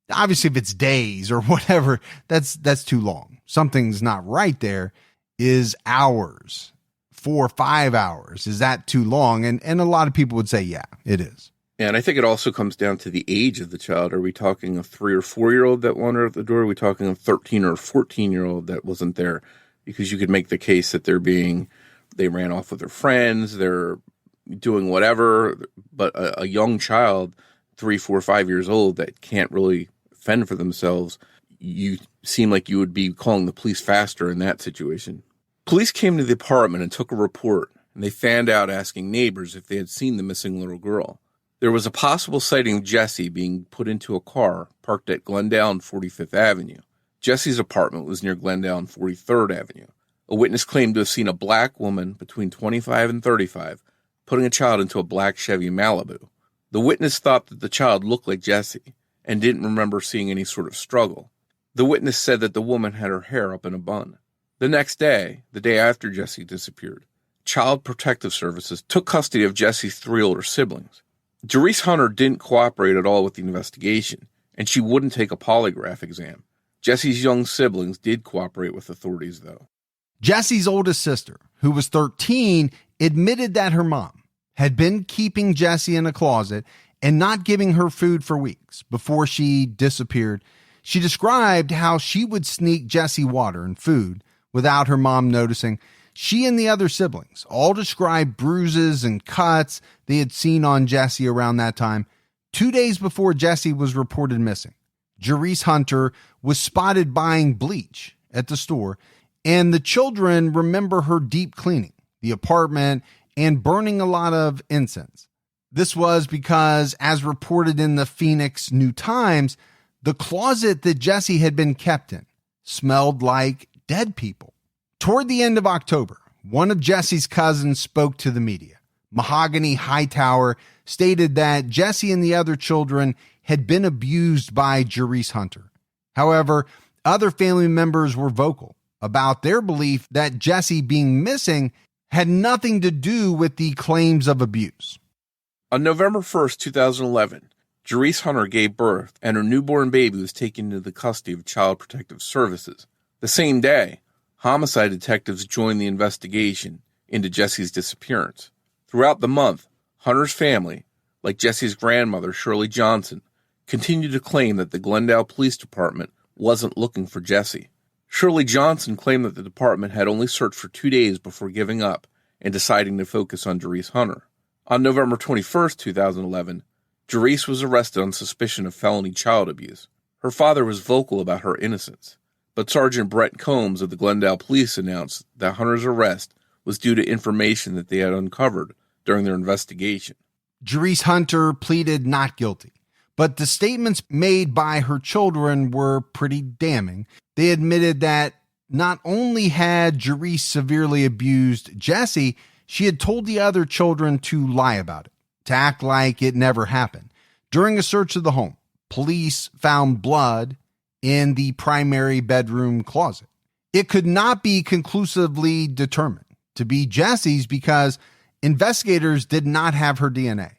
obviously if it's days or whatever, that's too long. Something's not right there. Is hours, 4 or 5 hours, is that too long? And a lot of people would say, yeah, it is. And I think it also comes down to the age of the child. Are we talking a 3 or 4-year-old that wandered at the door? Are we talking a 13 or 14-year-old that wasn't there? Because you could make the case that they ran off with their friends, they're doing whatever, but a young child, 3, 4, 5 years old that can't really fend for themselves, you seem like you would be calling the police faster in that situation. Police came to the apartment and took a report, and they fanned out asking neighbors if they had seen the missing little girl. There was a possible sighting of Jhessye being put into a car parked at Glendale and 45th Avenue. Jessye's apartment was near Glendale and 43rd Avenue. A witness claimed to have seen a black woman between 25 and 35 putting a child into a black Chevy Malibu. The witness thought that the child looked like Jhessye and didn't remember seeing any sort of struggle. The witness said that the woman had her hair up in a bun. The next day, the day after Jhessye disappeared, Child Protective Services took custody of Jessye's 3 older siblings. Jhessye Hunter didn't cooperate at all with the investigation, and she wouldn't take a polygraph exam. Jessye's young siblings did cooperate with authorities, though. Jessye's oldest sister, who was 13, admitted that her mom had been keeping Jhessye in a closet and not giving her food for weeks before she disappeared. She described how she would sneak Jhessye water and food without her mom noticing. She and the other siblings all described bruises and cuts they had seen on Jhessye around that time. 2 days before Jhessye was reported missing, Jhessye Hunter was spotted buying bleach at the store, and the children remember her deep cleaning the apartment and burning a lot of incense. This was because, as reported in the Phoenix New Times, the closet that Jhessye had been kept in smelled like dead people. Toward the end of October, one of Jessye's cousins spoke to the media. Mahogany Hightower stated that Jhessye and the other children had been abused by Jhessye Hunter. However, other family members were vocal about their belief that Jhessye being missing had nothing to do with the claims of abuse. On November 1st, 2011, Jhessye Hunter gave birth and her newborn baby was taken into the custody of Child Protective Services. The same day, homicide detectives joined the investigation into Jessye's disappearance. Throughout the month, Hunter's family, like Jessye's grandmother, Shirley Johnson, continued to claim that the Glendale Police Department wasn't looking for Jhessye. Shirley Johnson claimed that the department had only searched for 2 days before giving up and deciding to focus on Jhessye Hunter. On November 21st, 2011, Jhessye was arrested on suspicion of felony child abuse. Her father was vocal about her innocence, but Sergeant Brett Combs of the Glendale Police announced that Hunter's arrest was due to information that they had uncovered during their investigation. Jhessye Hunter pleaded not guilty, but the statements made by her children were pretty damning. They admitted that not only had Jhessye severely abused Jhessye, she had told the other children to lie about it, to act like it never happened. During a search of the home, police found blood in the primary bedroom closet. It could not be conclusively determined to be Jessye's because investigators did not have her DNA.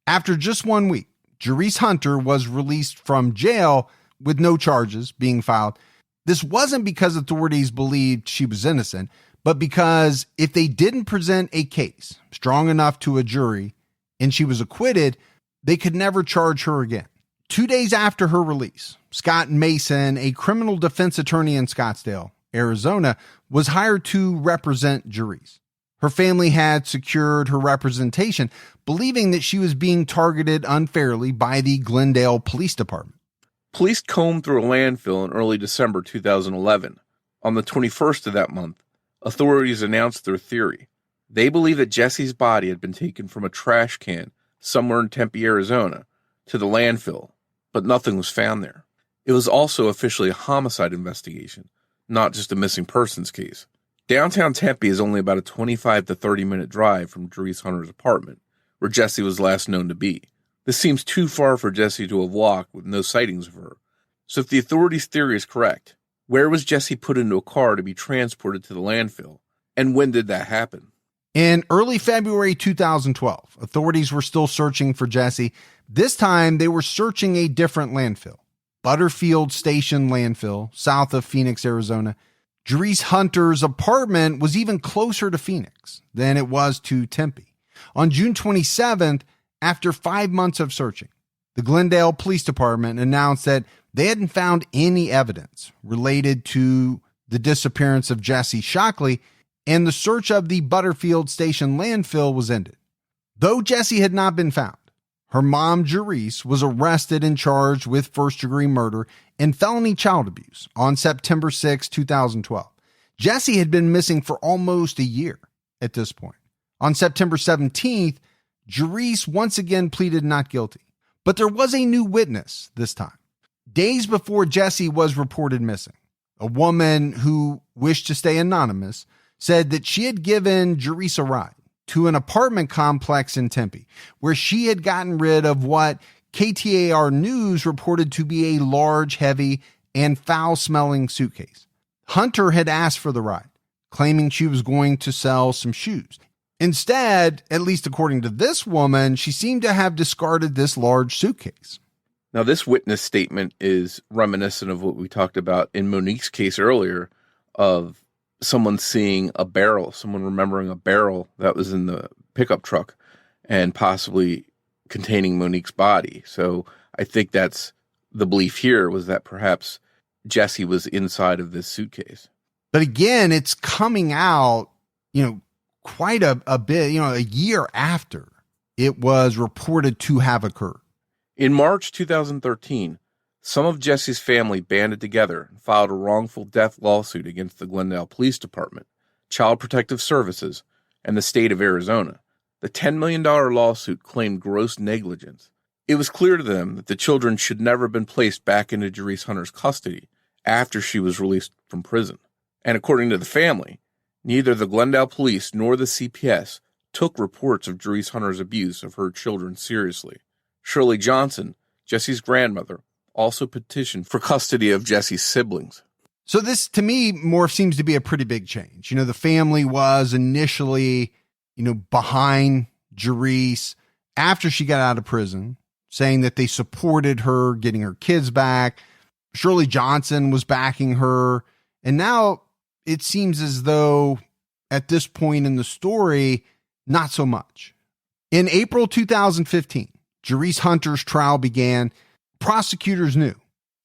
After just 1 week, Jhessye Hunter was released from jail with no charges being filed. This wasn't because authorities believed she was innocent, but because if they didn't present a case strong enough to a jury and she was acquitted, they could never charge her again. 2 days after her release, Scott Mason, a criminal defense attorney in Scottsdale, Arizona, was hired to represent Jhessye. Her family had secured her representation, believing that she was being targeted unfairly by the Glendale Police Department. Police combed through a landfill in early December 2011. On the 21st of that month, authorities announced their theory. They believe that Jessye's body had been taken from a trash can somewhere in Tempe, Arizona, to the landfill, but nothing was found there. It was also officially a homicide investigation, not just a missing persons case. Downtown Tempe is only about a 25 to 30-minute drive from Jhessye Hunter's apartment, where Jhessye was last known to be. This seems too far for Jhessye to have walked with no sightings of her. So if the authorities' theory is correct, where was Jhessye put into a car to be transported to the landfill? And when did that happen? In early February 2012, authorities were still searching for Jhessye. This time, they were searching a different landfill, Butterfield Station landfill, south of Phoenix, Arizona. Jhessye Hunter's apartment was even closer to Phoenix than it was to Tempe. On June 27th, after 5 months of searching, the Glendale Police Department announced that they hadn't found any evidence related to the disappearance of Jhessye Shockley, and the search of the Butterfield Station landfill was ended. Though Jhessye had not been found, her mom, Jhessye, was arrested and charged with first-degree murder and felony child abuse on September 6, 2012. Jhessye had been missing for almost a year at this point. On September 17th, Jhessye once again pleaded not guilty. But there was a new witness this time. Days before Jhessye was reported missing, a woman who wished to stay anonymous said that she had given Jhessye a ride to an apartment complex in Tempe, where she had gotten rid of what KTAR News reported to be a large, heavy, and foul-smelling suitcase. Hunter had asked for the ride, claiming she was going to sell some shoes. Instead, at least according to this woman, she seemed to have discarded this large suitcase. Now, this witness statement is reminiscent of what we talked about in Monique's case earlier, of someone seeing a barrel, someone remembering a barrel that was in the pickup truck and possibly containing Monique's body. So I think that's the belief here, was that perhaps Jhessye was inside of this suitcase. But again, it's coming out, quite a bit, a year after it was reported to have occurred. In March 2013, some of Jessye's family banded together and filed a wrongful death lawsuit against the Glendale Police Department, Child Protective Services, and the state of Arizona. The $10 million lawsuit claimed gross negligence. It was clear to them that the children should never have been placed back into Jhessye Hunter's custody after she was released from prison. And according to the family, neither the Glendale Police nor the CPS took reports of Jhessye Hunter's abuse of her children seriously. Shirley Johnson, Jessye's grandmother, also petitioned for custody of Jessye's siblings. So this, to me, Morf, seems to be a pretty big change. The family was initially, behind Jhessye after she got out of prison, saying that they supported her getting her kids back. Shirley Johnson was backing her. And now it seems as though at this point in the story, not so much. In April 2015, Jhessye Hunter's trial began. Prosecutors knew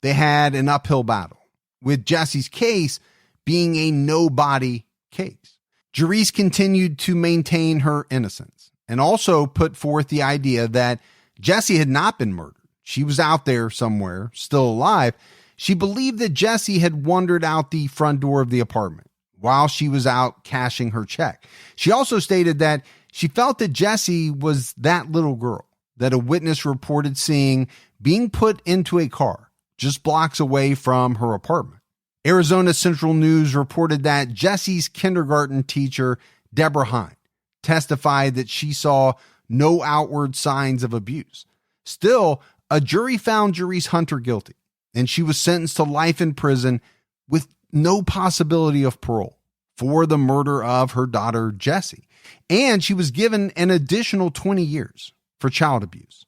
they had an uphill battle, with Jesse's case being a no-body case. Jhessye continued to maintain her innocence and also put forth the idea that Jhessye had not been murdered. She was out there somewhere, still alive. She believed that Jhessye had wandered out the front door of the apartment while she was out cashing her check. She also stated that she felt that Jhessye was that little girl that a witness reported seeing being put into a car just blocks away from her apartment. Arizona Central News reported that Jesse's kindergarten teacher, Deborah Hine, testified that she saw no outward signs of abuse. Still, a jury found Jhessye Hunter guilty, and she was sentenced to life in prison with no possibility of parole for the murder of her daughter, Jhessye. And she was given an additional 20 years for child abuse.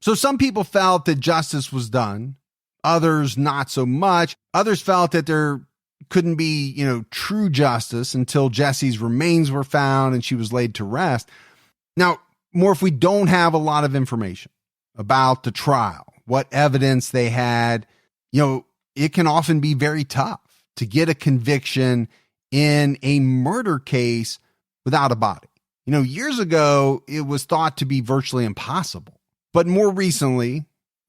So some people felt that justice was done, others not so much. Others felt that there couldn't be, true justice until Jesse's remains were found and she was laid to rest. Now, Morf, we don't have a lot of information about the trial, what evidence they had. It can often be very tough to get a conviction in a murder case without a body. Years ago, it was thought to be virtually impossible. But more recently,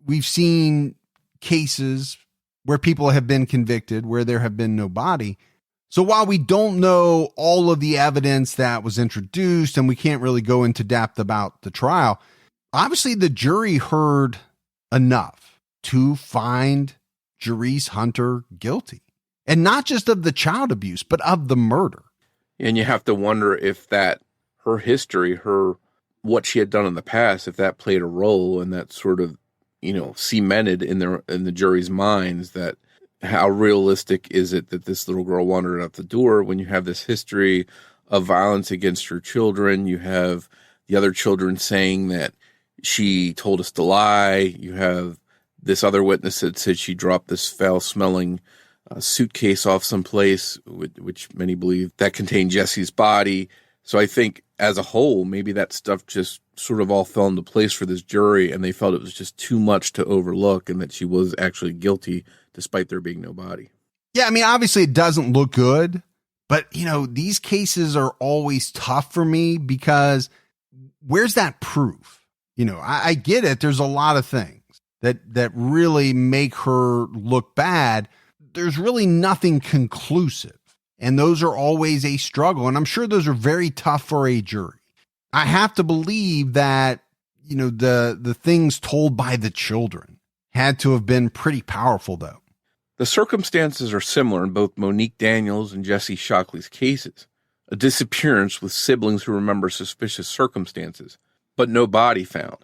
we've seen cases where people have been convicted, where there have been no body. So while we don't know all of the evidence that was introduced and we can't really go into depth about the trial, obviously the jury heard enough to find Jhessye Hunter guilty. And not just of the child abuse, but of the murder. And you have to wonder if that, her history, what she had done in the past, if that played a role, and that sort of, cemented in the jury's minds that how realistic is it that this little girl wandered out the door when you have this history of violence against her children. You have the other children saying that she told us to lie. You have this other witness that said she dropped this foul-smelling suitcase off someplace, which many believe that contained Jhessye's body. So I think as a whole, maybe that stuff just sort of all fell into place for this jury, and they felt it was just too much to overlook, and that she was actually guilty despite there being no body. Yeah, I mean, obviously it doesn't look good, but, these cases are always tough for me because where's that proof? I get it. There's a lot of things that really make her look bad. There's really nothing conclusive. And those are always a struggle. And I'm sure those are very tough for a jury. I have to believe that, the things told by the children had to have been pretty powerful, though. The circumstances are similar in both Monique Daniels and Jhessye Shockley's cases. A disappearance with siblings who remember suspicious circumstances, but no body found.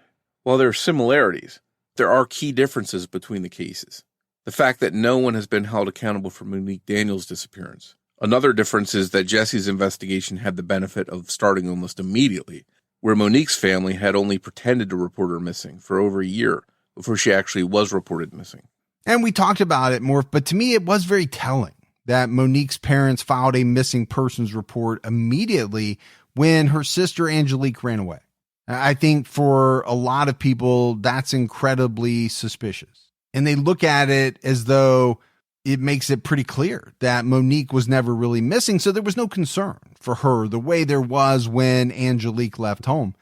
While there are similarities, there are key differences between the cases. The fact that no one has been held accountable for Monique Daniels' disappearance. Another difference is that Jessye's investigation had the benefit of starting almost immediately, where Monique's family had only pretended to report her missing for over a year before she actually was reported missing. And we talked about it more, but to me it was very telling that Monique's parents filed a missing persons report immediately when her sister Angelique ran away. I think for a lot of people, that's incredibly suspicious. And they look at it as though it makes it pretty clear that Monique was never really missing, so there was no concern for her the way there was when Angelique left home.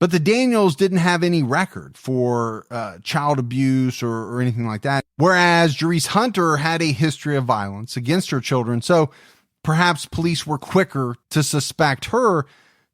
But the Daniels didn't have any record for child abuse or anything like that, whereas Jhessye Hunter had a history of violence against her children, so perhaps police were quicker to suspect her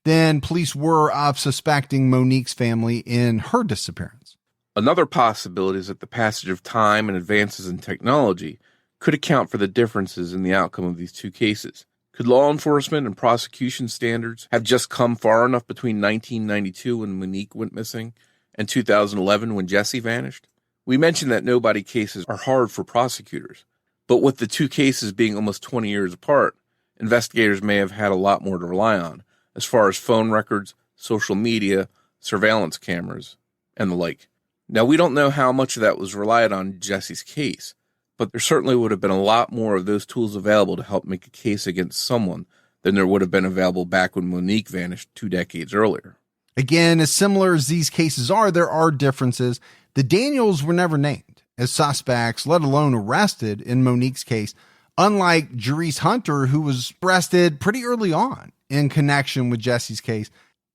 than police were of suspecting Monique's family in her disappearance. Another possibility is that the passage of time and advances in technology could account for the differences in the outcome of these two cases. Could law enforcement and prosecution standards have just come far enough between 1992 when Monique went missing and 2011 when Jhessye vanished? We mentioned that nobody cases are hard for prosecutors, but with the two cases being almost 20 years apart, investigators may have had a lot more to rely on as far as phone records, social media, surveillance cameras, and the like. Now, we don't know how much of that was relied on in Jessye's case, but there certainly would have been a lot more of those tools available to help make a case against someone than there would have been available back when Monique vanished 2 decades earlier. Again, as similar as these cases are, there are differences. The Daniels were never named as suspects, let alone arrested in Monique's case, unlike Jhessye Hunter, who was arrested pretty early on in connection with Jessye's case,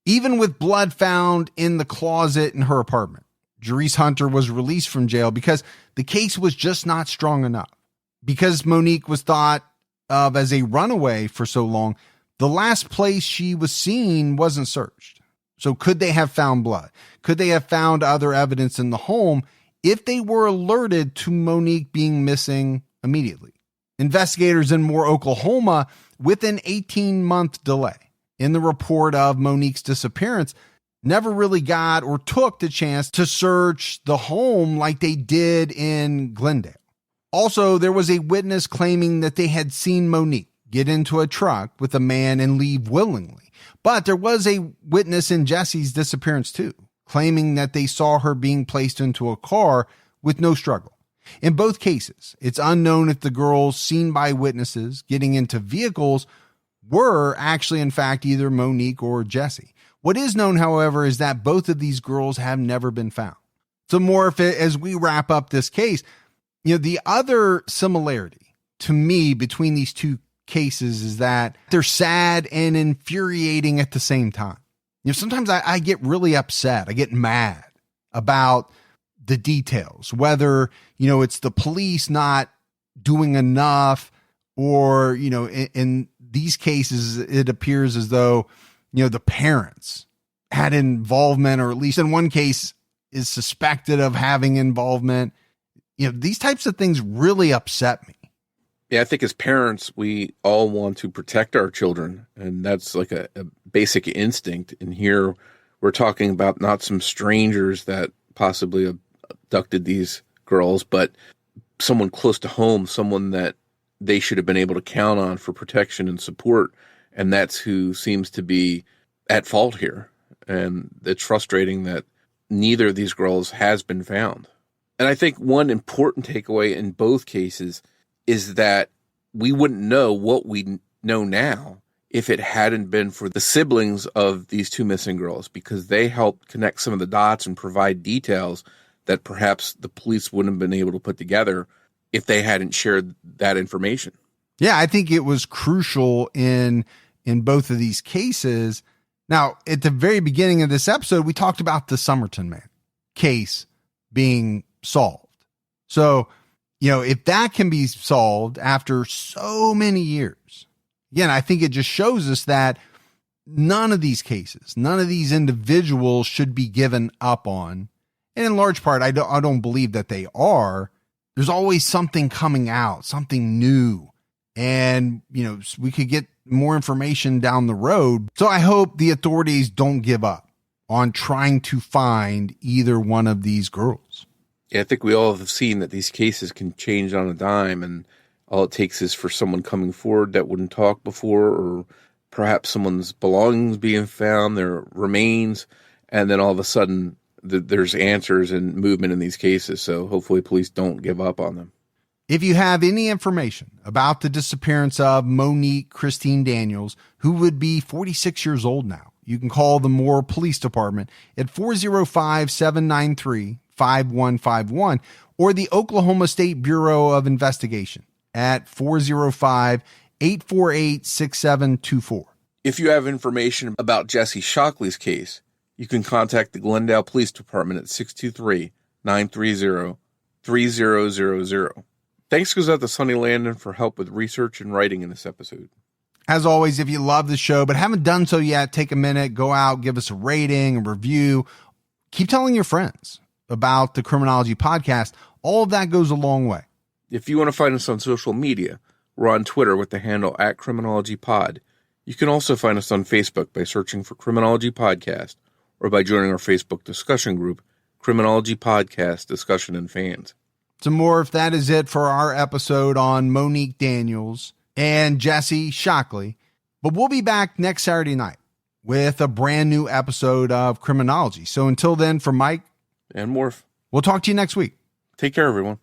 even with blood found in the closet in her apartment. Jhessye Hunter was released from jail because the case was just not strong enough. Because Monique was thought of as a runaway for so long, the last place she was seen wasn't searched. So could they have found blood? Could they have found other evidence in the home if they were alerted to Monique being missing immediately? Investigators in Moore, Oklahoma, with an 18-month delay in the report of Monique's disappearance, never really got or took the chance to search the home like they did in Glendale. Also, there was a witness claiming that they had seen Monique get into a truck with a man and leave willingly. But there was a witness in Jessye's disappearance too, claiming that they saw her being placed into a car with no struggle. In both cases, it's unknown if the girls seen by witnesses getting into vehicles were actually, in fact, either Monique or Jhessye. What is known, however, is that both of these girls have never been found. So Morf, as we wrap up this case, the other similarity to me between these two cases is that they're sad and infuriating at the same time. Sometimes I get really upset. I get mad about the details, whether, it's the police not doing enough or, in these cases, it appears as though, the parents had involvement, or at least in one case is suspected of having involvement. These types of things really upset me. Yeah, I think as parents, we all want to protect our children, and that's like a basic instinct. And here we're talking about not some strangers that possibly abducted these girls, but someone close to home, someone that they should have been able to count on for protection and support. And that's who seems to be at fault here. And it's frustrating that neither of these girls has been found. And I think one important takeaway in both cases is that we wouldn't know what we know now if it hadn't been for the siblings of these two missing girls, because they helped connect some of the dots and provide details that perhaps the police wouldn't have been able to put together if they hadn't shared that information. Yeah, I think it was crucial in both of these cases. Now, at the very beginning of this episode, we talked about the Somerton man case being solved. So, if that can be solved after so many years, again, I think it just shows us that none of these cases, none of these individuals should be given up on. And in large part, I don't believe that they are. There's always something coming out, something new. And, we could get more information down the road. So I hope the authorities don't give up on trying to find either one of these girls. Yeah, I think we all have seen that these cases can change on a dime, and all it takes is for someone coming forward that wouldn't talk before, or perhaps someone's belongings being found, their remains, and then all of a sudden there's answers and movement in these cases. So hopefully police don't give up on them. If you have any information about the disappearance of Monique Christine Daniels, who would be 46 years old now, you can call the Moore Police Department at 405-793-5151 or the Oklahoma State Bureau of Investigation at 405-848-6724. If you have information about Jhessye Shockley's case, you can contact the Glendale Police Department at 623-930-3000. Thanks goes out to Sonny Landon for help with research and writing in this episode. As always, if you love the show but haven't done so yet, take a minute, go out, give us a rating, a review. Keep telling your friends about the Criminology podcast. All of that goes a long way. If you want to find us on social media, we're on Twitter with the handle @CriminologyPod. You can also find us on Facebook by searching for Criminology Podcast or by joining our Facebook discussion group, Criminology Podcast Discussion and Fans. Some more if that is it for our episode on Monique Daniels and Jhessye Shockley. But we'll be back next Saturday night with a brand new episode of Criminology. So until then, for Mike and Morf, we'll talk to you next week. Take care, everyone.